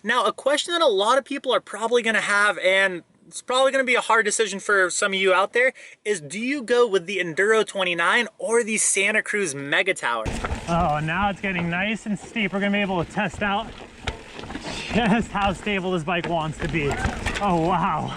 Now, a question that a lot of people are probably going to have, and it's probably going to be a hard decision for some of you out there, is do you go with the Enduro 29 or the Santa Cruz Megatower? Oh, now it's getting nice and steep. We're going to be able to test out just how stable this bike wants to be. Oh, wow.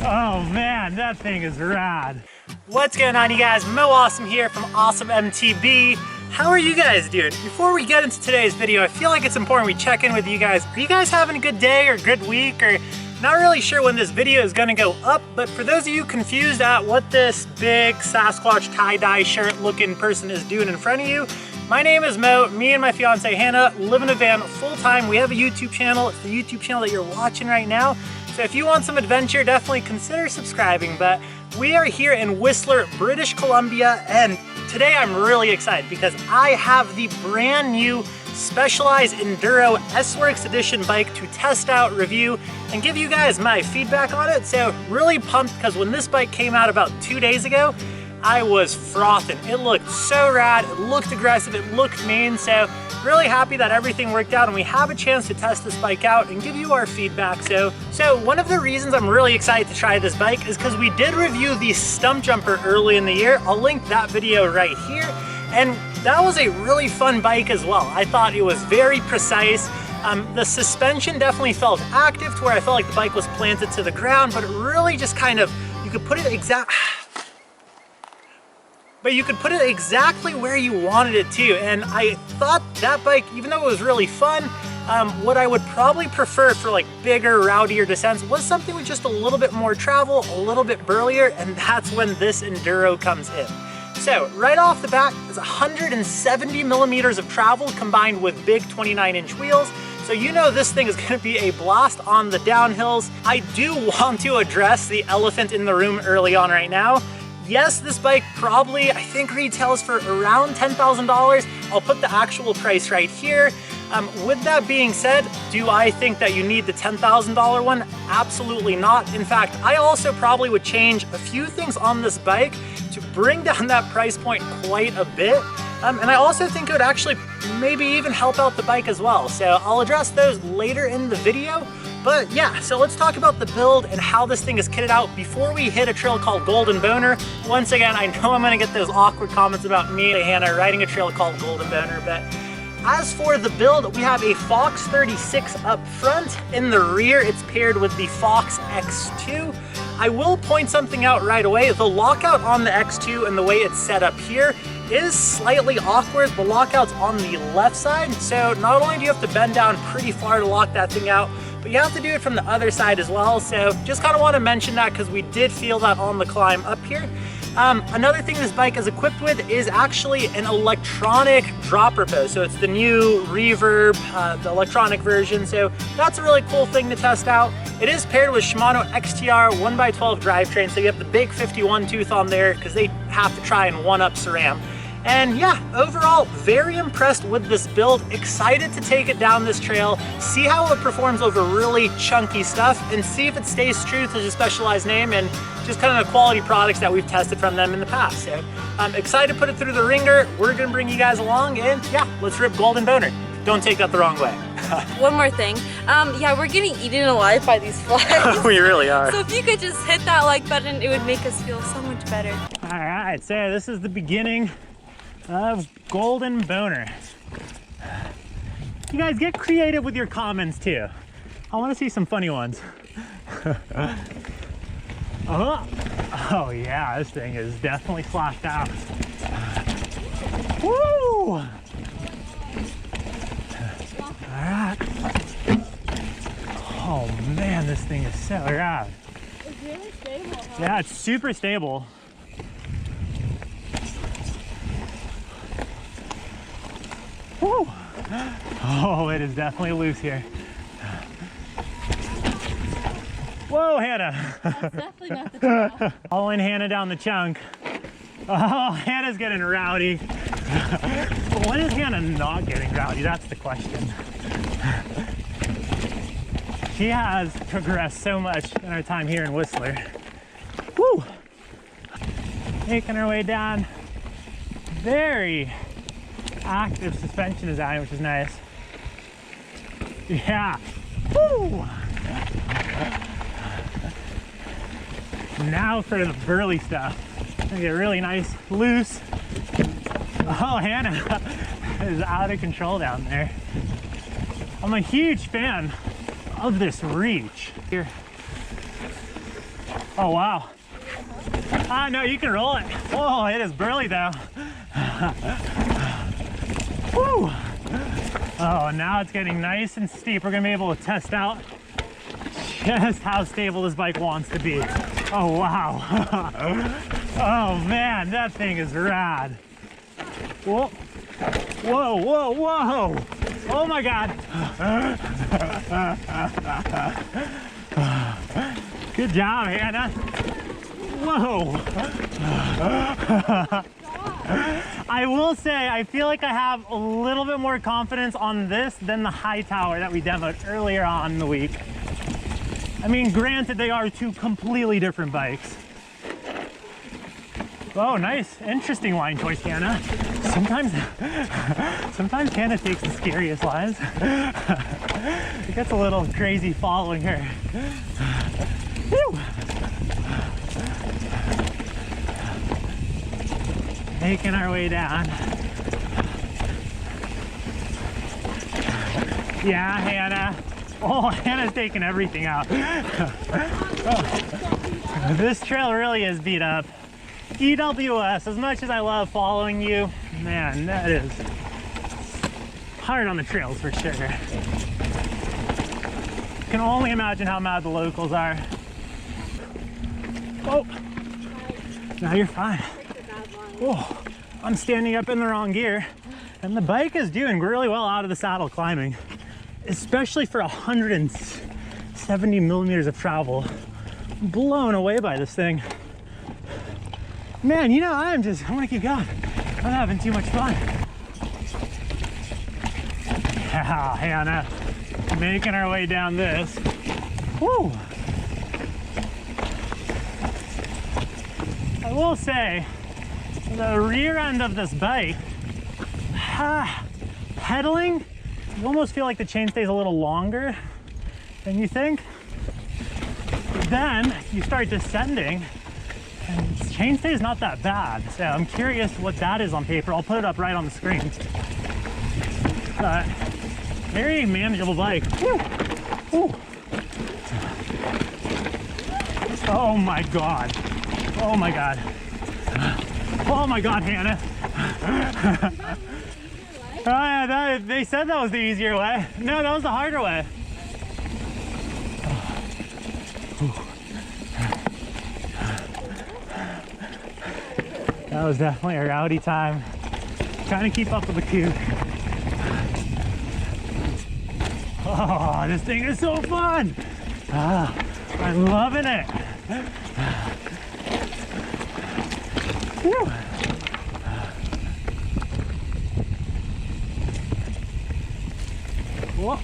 Oh, man, that thing is rad. What's going on, you guys? Mo Awesome here from Awesome MTB. How are you guys doing? Before we get into today's video, I feel like it's important we check in with you guys. Are you guys having a good day or good week? Or not really sure when this video is gonna go up, but for those of you confused at what this big Sasquatch tie-dye shirt looking person is doing in front of you, my name is Mo. Me and my fiance Hannah live in a van full-time. We have a YouTube channel. It's the YouTube channel that you're watching right now. So if you want some adventure, definitely consider subscribing. But we are here in Whistler, British Columbia, and today I'm really excited because I have the brand new Specialized Enduro S-Works Edition bike to test out, review, and give you guys my feedback on it. So really pumped because when this bike came out about 2 days ago, I was frothing. It looked so rad, it looked aggressive, it looked mean. So really happy that everything worked out and we have a chance to test this bike out and give you our feedback. So one of the reasons I'm really excited to try this bike is because we did review the Stump Jumper early in the year. I'll link that video right here. And that was a really fun bike as well. I thought it was very precise. The suspension definitely felt active to where I felt like the bike was planted to the ground, but it really just kind of, you could put it exactly where you wanted it to. And I thought that bike, even though it was really fun, what I would probably prefer for like bigger, rowdier descents was something with just a little bit more travel, a little bit burlier, and that's when this Enduro comes in. So right off the bat, it's 170 millimeters of travel combined with big 29-inch wheels. So you know this thing is gonna be a blast on the downhills. I do want to address the elephant in the room early on right now. Yes, this bike probably, I think, retails for around $10,000. I'll put the actual price right here. With that being said, do I think that you need the $10,000 one? Absolutely not. In fact, I also probably would change a few things on this bike to bring down that price point quite a bit. And I also think it would actually maybe even help out the bike as well. So I'll address those later in the video. But yeah, so let's talk about the build and how this thing is kitted out before we hit a trail called Golden Boner. Once again, I know I'm gonna get those awkward comments about me and Hannah riding a trail called Golden Boner, but as for the build, we have a Fox 36 up front. In the rear, it's paired with the Fox X2. I will point something out right away. The lockout on the X2 and the way it's set up here is slightly awkward. The lockout's on the left side, so not only do you have to bend down pretty far to lock that thing out, but you have to do it from the other side as well. So just kind of want to mention that because we did feel that on the climb up here. Another thing this bike is equipped with is actually an electronic dropper post. So it's the new Reverb, the electronic version. So that's a really cool thing to test out. It is paired with Shimano XTR 1x12 drivetrain. So you have the big 51 tooth on there because they have to try and one-up SRAM. And yeah, overall, very impressed with this build. Excited to take it down this trail, see how it performs over really chunky stuff, and see if it stays true to the Specialized name and just kind of the quality products that we've tested from them in the past. So I'm excited to put it through the ringer. We're gonna bring you guys along, and yeah, let's rip Golden Boner. Don't take that the wrong way. One more thing. Yeah, we're getting eaten alive by these flies. We really are. So if you could just hit that like button, it would make us feel so much better. All right, so this is the beginning of Golden Boner. You guys get creative with your comments too. I want to see some funny ones. Oh yeah, this thing is definitely flashed out. Woo! Alright. Oh man, this thing is so rad. It's really stable, huh? Yeah, it's super stable. Woo. Oh, it is definitely loose here. Whoa, Hannah. That's definitely not the trail. Following Hannah down the chunk. Oh, Hannah's getting rowdy. When is Hannah not getting rowdy? That's the question. She has progressed so much in our time here in Whistler. Woo! Making her way down. Very active suspension design, which is nice. Yeah. Woo! Now for the burly stuff. Gonna get really nice, loose. Oh, Hannah is out of control down there. I'm a huge fan of this reach. Here. Oh, wow. Ah, no, you can roll it. Oh, it is burly though. Woo! Oh, now it's getting nice and steep. We're gonna be able to test out just how stable this bike wants to be. Oh, wow. Oh man, that thing is rad. Whoa, whoa, whoa, whoa. Oh my God. Good job, Hannah. Whoa. I will say, I feel like I have a little bit more confidence on this than the high tower that we demoed earlier on in the week. I mean, granted, they are two completely different bikes. Oh, nice, interesting line choice, Hannah. Sometimes Hannah takes the scariest lines. It gets a little crazy following her. Woo! Making our way down. Yeah, Hannah. Oh, Hannah's taking everything out. Oh. This trail really is beat up. EWS, as much as I love following you, man, that is hard on the trails for sure. Can only imagine how mad the locals are. Oh, no, you're fine. Oh, I'm standing up in the wrong gear, and the bike is doing really well out of the saddle climbing, especially for 170 millimeters of travel. I'm blown away by this thing. Man, you know, I want to keep going. I'm having too much fun. Yeah, Hannah, making our way down this. Woo! I will say, the rear end of this bike, pedaling, you almost feel like the chainstay is a little longer than you think. But then you start descending, and chainstay is not that bad. So I'm curious what that is on paper. I'll put it up right on the screen. But very manageable bike. Woo. Woo. Oh my God. Oh my God. Oh my God, Hannah. They said that was the easier way. No, that was the harder way. That was definitely a rowdy time. Trying to keep up with the queue. Oh, this thing is so fun. I'm loving it. Whew. Whoa,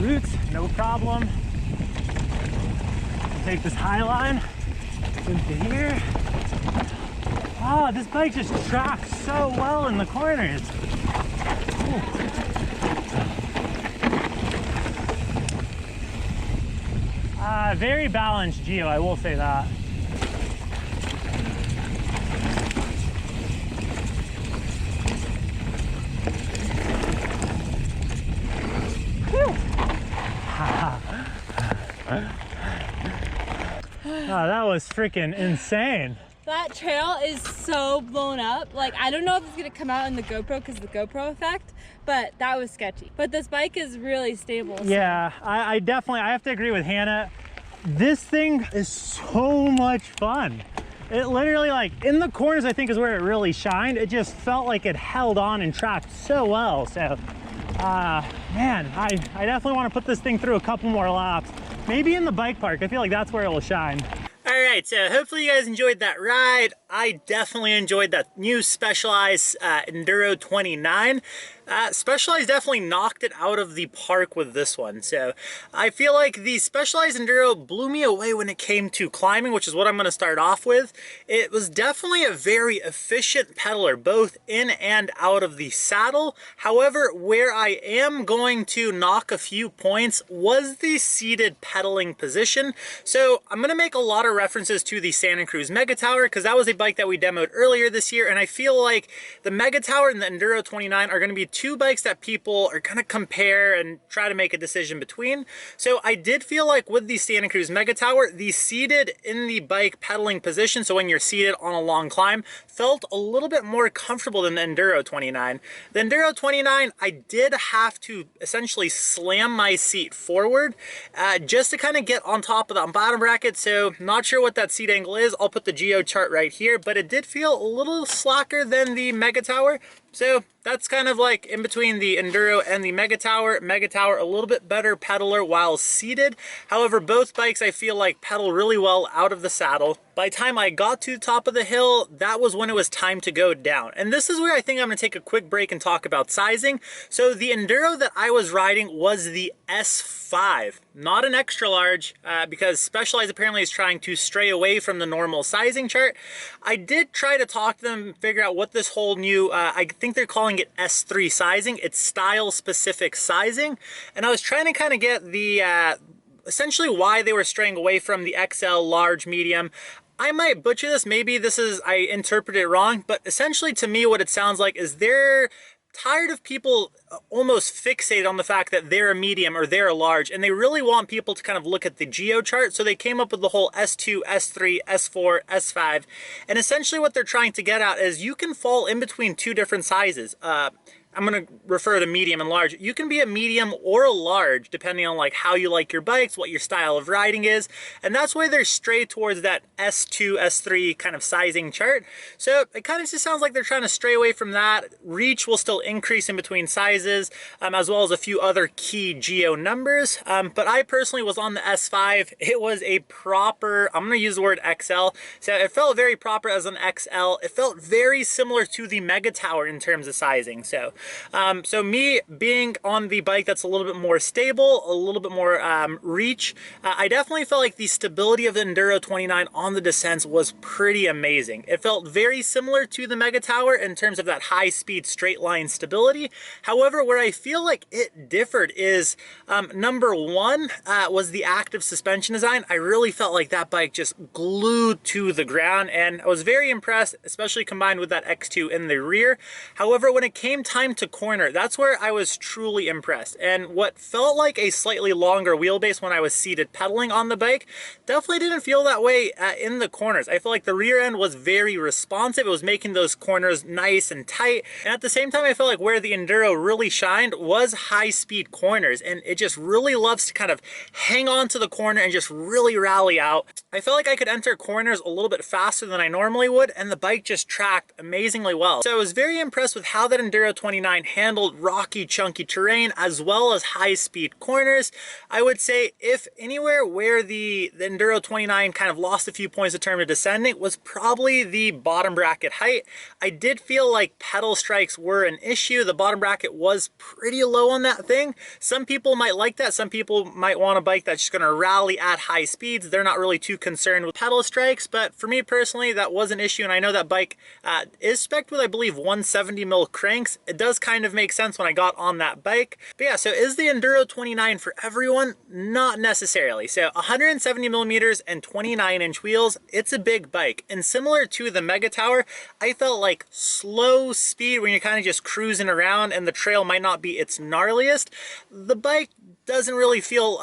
roots, no problem. Take this high line into here. Oh, this bike just tracks so well in the corners. Very balanced geo, I will say that. Oh, that was freaking insane. That trail is so blown up. Like, I don't know if it's gonna come out in the GoPro because of the GoPro effect, but that was sketchy. But this bike is really stable. So. Yeah, I have to agree with Hannah. This thing is so much fun. It literally, like, in the corners, I think is where it really shined. It just felt like it held on and tracked so well. So, man, I definitely want to put this thing through a couple more laps. Maybe in the bike park. I feel like that's where it will shine. All right, so hopefully you guys enjoyed that ride. I definitely enjoyed that new Specialized Enduro 29. Specialized definitely knocked it out of the park with this one. So I feel like the Specialized Enduro blew me away when it came to climbing, which is what I'm going to start off with. It was definitely a very efficient pedaler, both in and out of the saddle. However, where I am going to knock a few points was the seated pedaling position. So I'm going to make a lot of references to the Santa Cruz Megatower because that was a bike that we demoed earlier this year, and I feel like the Megatower and the Enduro 29 are going to be two bikes that people are going to compare and try to make a decision between. So I did feel like with the Santa Cruz Megatower, the seated in the bike pedaling position, so when you're seated on a long climb, felt a little bit more comfortable than the Enduro 29. The Enduro 29, I did have to essentially slam my seat forward just to kind of get on top of the bottom bracket. So not sure what that seat angle is. I'll put the geo chart right here, but it did feel a little slacker than the Megatower. So that's kind of like in between the Enduro and the Megatower. Megatower, a little bit better pedaler while seated. However, both bikes I feel like pedal really well out of the saddle. By the time I got to the top of the hill, that was when it was time to go down. And this is where I think I'm going to take a quick break and talk about sizing. So the Enduro that I was riding was the S5, not an extra large, because Specialized apparently is trying to stray away from the normal sizing chart. I did try to talk to them, figure out what this whole new, I think they're calling it S3 sizing. It's style specific sizing. And I was trying to kind of get the, essentially why they were straying away from the XL, large, medium. I might butcher this, maybe this is, I interpret it wrong, but essentially to me what it sounds like is they're tired of people almost fixated on the fact that they're a medium or they're a large, and they really want people to kind of look at the geo chart. So they came up with the whole S2, S3, S4, S5, and essentially what they're trying to get at is you can fall in between two different sizes. I'm going to refer to medium and large. You can be a medium or a large depending on like how you like your bikes, what your style of riding is. And that's why they're straight towards that S2, S3 kind of sizing chart. So it kind of just sounds like they're trying to stray away from that. Reach will still increase in between sizes, as well as a few other key geo numbers. But I personally was on the S5. It was a proper, I'm going to use the word XL. So it felt very proper as an XL. It felt very similar to the Megatower in terms of sizing. So me being on the bike that's a little bit more stable, a little bit more reach, I definitely felt like the stability of the Enduro 29 on the descents was pretty amazing. It felt very similar to the Megatower in terms of that high speed straight line stability. However, where I feel like it differed is number one was the active suspension design. I really felt like that bike just glued to the ground, and I was very impressed, especially combined with that X2 in the rear. However, when it came time to corner, that's where I was truly impressed. And what felt like a slightly longer wheelbase when I was seated pedaling on the bike definitely didn't feel that way in the corners. I feel like the rear end was very responsive. It was making those corners nice and tight. And at the same time, I felt like where the Enduro really shined was high speed corners. And it just really loves to kind of hang on to the corner and just really rally out. I felt like I could enter corners a little bit faster than I normally would, and the bike just tracked amazingly well. So I was very impressed with how that Enduro 29 handled rocky, chunky terrain as well as high-speed corners. I would say if anywhere where the Enduro 29 kind of lost a few points in terms of descending was probably the bottom bracket height. I did feel like pedal strikes were an issue. The bottom bracket was pretty low on that thing. Some people might like that. Some people might want a bike that's just going to rally at high speeds. They're not really too concerned with pedal strikes, but for me personally, that was an issue, and I know that bike is spec'd with, I believe, 170 mil cranks. It does kind of make sense when I got on that bike. But yeah, so is the Enduro 29 for everyone? Not necessarily. So 170 millimeters and 29-inch wheels, it's a big bike. And similar to the Megatower, I felt like slow speed when you're kind of just cruising around and the trail might not be its gnarliest. The bike doesn't really feel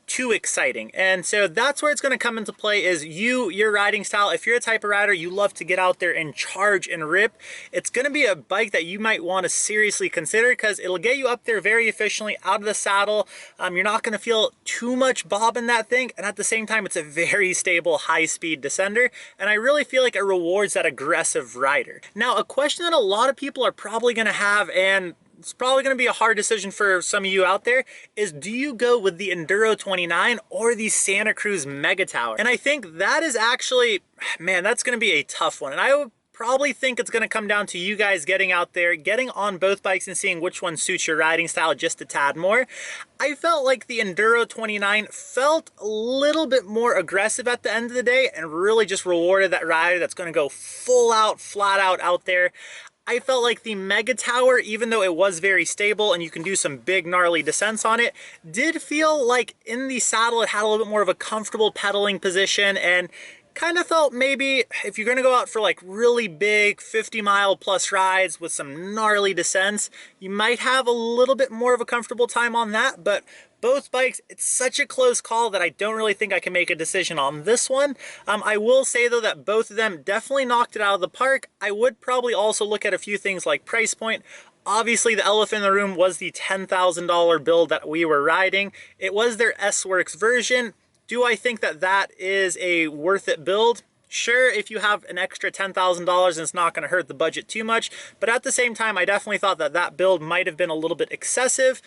too exciting. And so that's where it's going to come into play is your riding style. If you're a type of rider, you love to get out there and charge and rip, it's going to be a bike that you might want to seriously consider because it'll get you up there very efficiently out of the saddle. You're not going to feel too much bob in that thing. And at the same time, it's a very stable, high-speed descender. And I really feel like it rewards that aggressive rider. Now, a question that a lot of people are probably going to have, and it's probably going to be a hard decision for some of you out there, is do you go with the Enduro 29 or the Santa Cruz Megatower? And I think that is actually, man, that's going to be a tough one. And I would probably think it's going to come down to you guys getting out there, getting on both bikes and seeing which one suits your riding style just a tad more. I felt like the Enduro 29 felt a little bit more aggressive at the end of the day and really just rewarded that rider that's going to go full out, flat out there. I felt like the Megatower, even though it was very stable and you can do some big gnarly descents on it, did feel like in the saddle it had a little bit more of a comfortable pedaling position, and kind of felt maybe if you're going to go out for like really big 50-mile plus rides with some gnarly descents, you might have a little bit more of a comfortable time on that. But both bikes, it's such a close call that I don't really think I can make a decision on this one. I will say though that both of them definitely knocked it out of the park. I would probably also look at a few things like price point. Obviously, the elephant in the room was the $10,000 build that we were riding. It was their S-Works version. Do I think that that is a worth it build? Sure, if you have an extra $10,000 and it's not going to hurt the budget too much, but at the same time, I definitely thought that that build might have been a little bit excessive.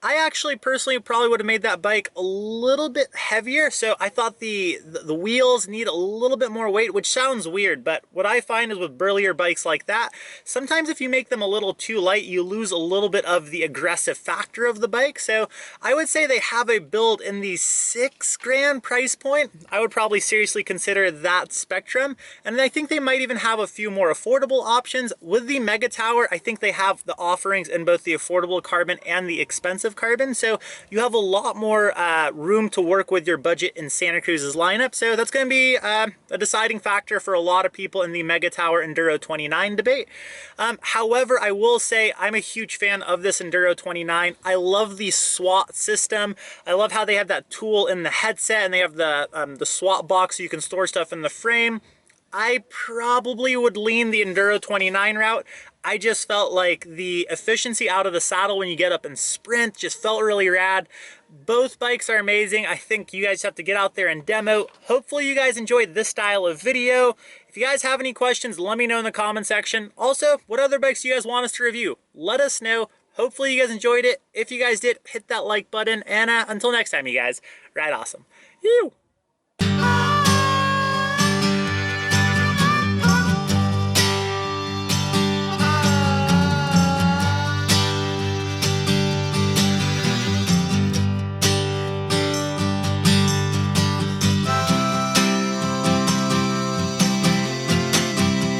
I actually personally probably would have made that bike a little bit heavier, so I thought the wheels need a little bit more weight, which sounds weird, but what I find is with burlier bikes like that, sometimes if you make them a little too light, you lose a little bit of the aggressive factor of the bike. So I would say they have a build in the $6,000 price point. I would probably seriously consider that spectrum, and I think they might even have a few more affordable options. With the Megatower, I think they have the offerings in both the affordable carbon and the expensive carbon, so you have a lot more room to work with your budget in Santa Cruz's lineup. So that's going to be a deciding factor for a lot of people in the Megatower Enduro 29 debate. However, I will say I'm a huge fan of this Enduro 29. I love the SWAT system. I love how they have that tool in the headset and they have the SWAT box so you can store stuff in the frame. I probably would lean the Enduro 29 route. I just felt like the efficiency out of the saddle when you get up and sprint just felt really rad. Both bikes are amazing. I think you guys have to get out there and demo. Hopefully you guys enjoyed this style of video. If you guys have any questions, let me know in the comment section. Also, what other bikes do you guys want us to review? Let us know. Hopefully you guys enjoyed it. If you guys did, hit that like button. And until next time, you guys, ride awesome. Ew.